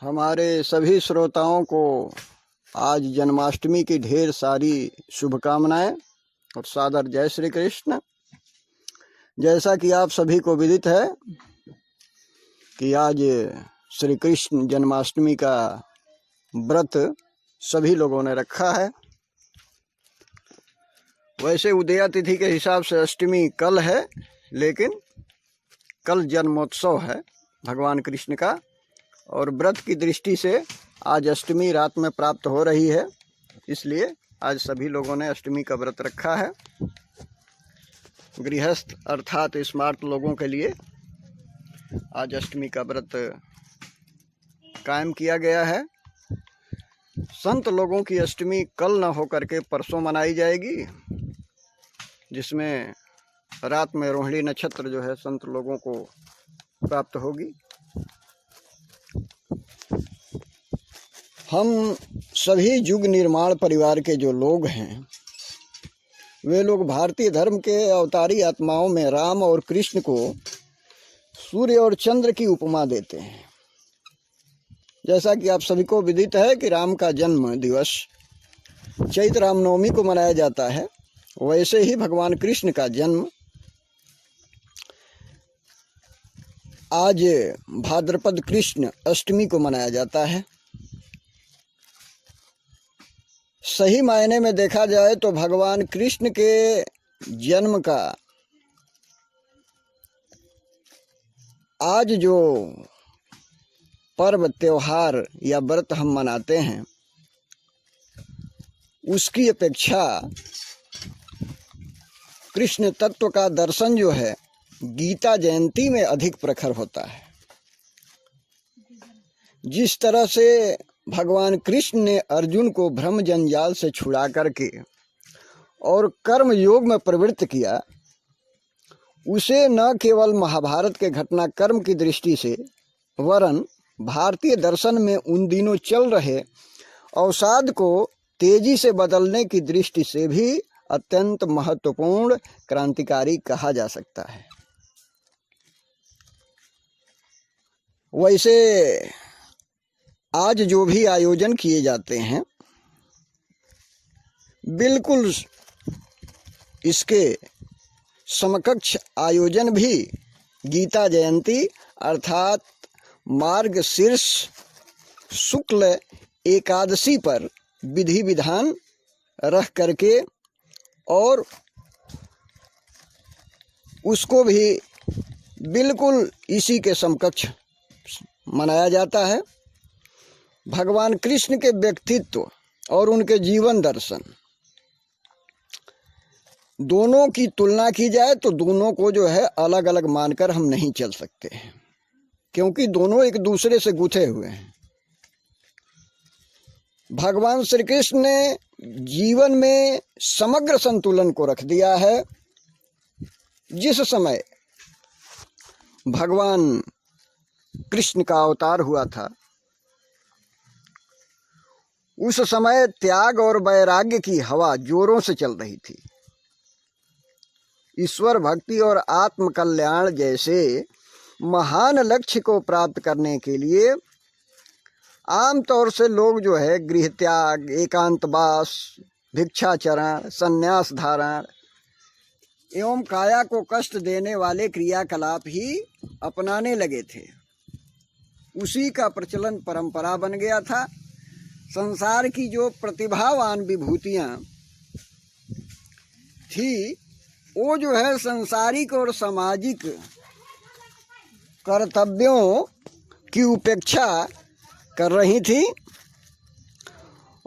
हमारे सभी श्रोताओं को आज जन्माष्टमी की ढेर सारी शुभकामनाएं और सादर जय श्री कृष्ण। जैसा कि आप सभी को विदित है कि आज श्री कृष्ण जन्माष्टमी का व्रत सभी लोगों ने रखा है। वैसे उदया तिथि के हिसाब से अष्टमी कल है, लेकिन कल जन्मोत्सव है भगवान कृष्ण का, और व्रत की दृष्टि से आज अष्टमी रात में प्राप्त हो रही है, इसलिए आज सभी लोगों ने अष्टमी का व्रत रखा है। गृहस्थ अर्थात स्मार्ट लोगों के लिए आज अष्टमी का व्रत कायम किया गया है। संत लोगों की अष्टमी कल न होकर के परसों मनाई जाएगी, जिसमें रात में रोहिणी नक्षत्र जो है संत लोगों को प्राप्त होगी। हम सभी युग निर्माण परिवार के जो लोग हैं, वे लोग भारतीय धर्म के अवतारी आत्माओं में राम और कृष्ण को सूर्य और चंद्र की उपमा देते हैं। जैसा कि आप सभी को विदित है कि राम का जन्म दिवस चैत्र रामनवमी को मनाया जाता है, वैसे ही भगवान कृष्ण का जन्म आज भाद्रपद कृष्ण अष्टमी को मनाया जाता है। सही मायने में देखा जाए तो भगवान कृष्ण के जन्म का आज जो पर्व त्योहार या व्रत हम मनाते हैं, उसकी अपेक्षा कृष्ण तत्व का दर्शन जो है गीता जयंती में अधिक प्रखर होता है। जिस तरह से भगवान कृष्ण ने अर्जुन को भ्रम जंजाल से छुड़ा करके और कर्म योग में प्रवृत्त किया, उसे न केवल महाभारत के घटनाक्रम की दृष्टि से वरन भारतीय दर्शन में उन दिनों चल रहे अवसाद को तेजी से बदलने की दृष्टि से भी अत्यंत महत्वपूर्ण क्रांतिकारी कहा जा सकता है। वैसे आज जो भी आयोजन किए जाते हैं, बिल्कुल इसके समकक्ष आयोजन भी गीता जयंती अर्थात मार्गशीर्ष शुक्ल एकादशी पर विधि विधान रख करके और उसको भी बिल्कुल इसी के समकक्ष मनाया जाता है। भगवान कृष्ण के व्यक्तित्व और उनके जीवन दर्शन दोनों की तुलना की जाए तो दोनों को जो है अलग अलग मानकर हम नहीं चल सकते हैं, क्योंकि दोनों एक दूसरे से गुथे हुए हैं। भगवान श्री कृष्ण ने जीवन में समग्र संतुलन को रख दिया है। जिस समय भगवान कृष्ण का अवतार हुआ था, उस समय त्याग और वैराग्य की हवा जोरों से चल रही थी। ईश्वर भक्ति और आत्म कल्याण जैसे महान लक्ष्य को प्राप्त करने के लिए आमतौर से लोग जो है गृह त्याग, एकांतवास, भिक्षाचरण, संन्यास धारण एवं काया को कष्ट देने वाले क्रियाकलाप ही अपनाने लगे थे। उसी का प्रचलन परंपरा बन गया था। संसार की जो प्रतिभावान विभूतियाँ थी, वो जो है सांसारिक और सामाजिक कर्तव्यों की उपेक्षा कर रही थी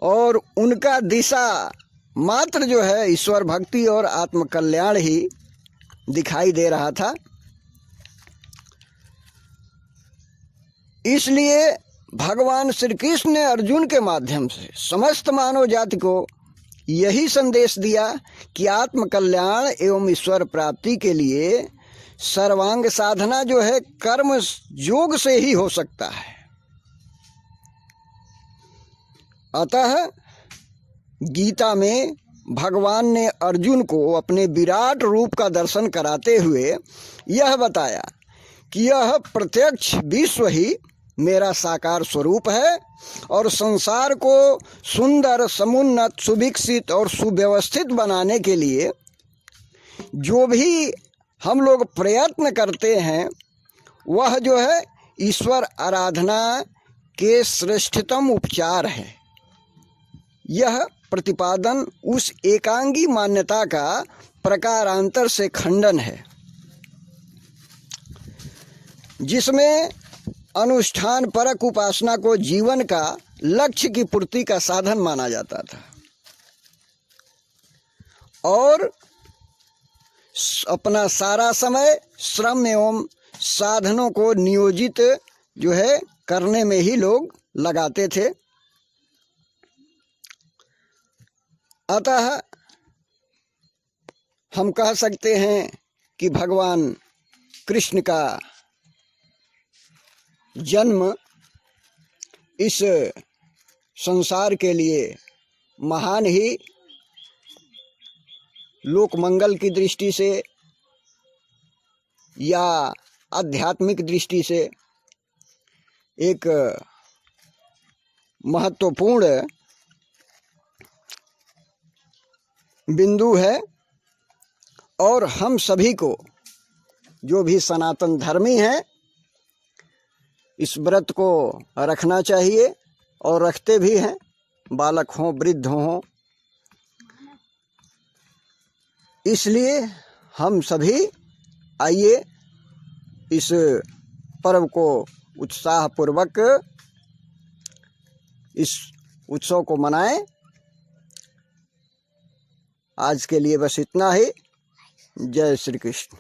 और उनका दिशा मात्र जो है ईश्वर भक्ति और आत्मकल्याण ही दिखाई दे रहा था। इसलिए भगवान श्री कृष्ण ने अर्जुन के माध्यम से समस्त मानव जाति को यही संदेश दिया कि आत्म कल्याण एवं ईश्वर प्राप्ति के लिए सर्वांग साधना जो है कर्म योग से ही हो सकता है। अतः गीता में भगवान ने अर्जुन को अपने विराट रूप का दर्शन कराते हुए यह बताया कि यह प्रत्यक्ष विश्व ही मेरा साकार स्वरूप है और संसार को सुंदर, समुन्नत, सुविकसित और सुव्यवस्थित बनाने के लिए जो भी हम लोग प्रयत्न करते हैं वह जो है ईश्वर आराधना के श्रेष्ठतम उपचार है। यह प्रतिपादन उस एकांगी मान्यता का प्रकारांतर से खंडन है जिसमें अनुष्ठान परक उपासना को जीवन का लक्ष्य की पूर्ति का साधन माना जाता था और अपना सारा समय श्रम एवं साधनों को नियोजित जो है करने में ही लोग लगाते थे। अतः हम कह सकते हैं कि भगवान कृष्ण का जन्म इस संसार के लिए महान ही लोक मंगल की दृष्टि से या आध्यात्मिक दृष्टि से एक महत्वपूर्ण बिंदु है और हम सभी को जो भी सनातन धर्मी हैं इस व्रत को रखना चाहिए और रखते भी हैं, बालक हों वृद्ध हों। इसलिए हम सभी आइए इस पर्व को उत्साहपूर्वक इस उत्सव को मनाएं। आज के लिए बस इतना ही। जय श्री कृष्ण।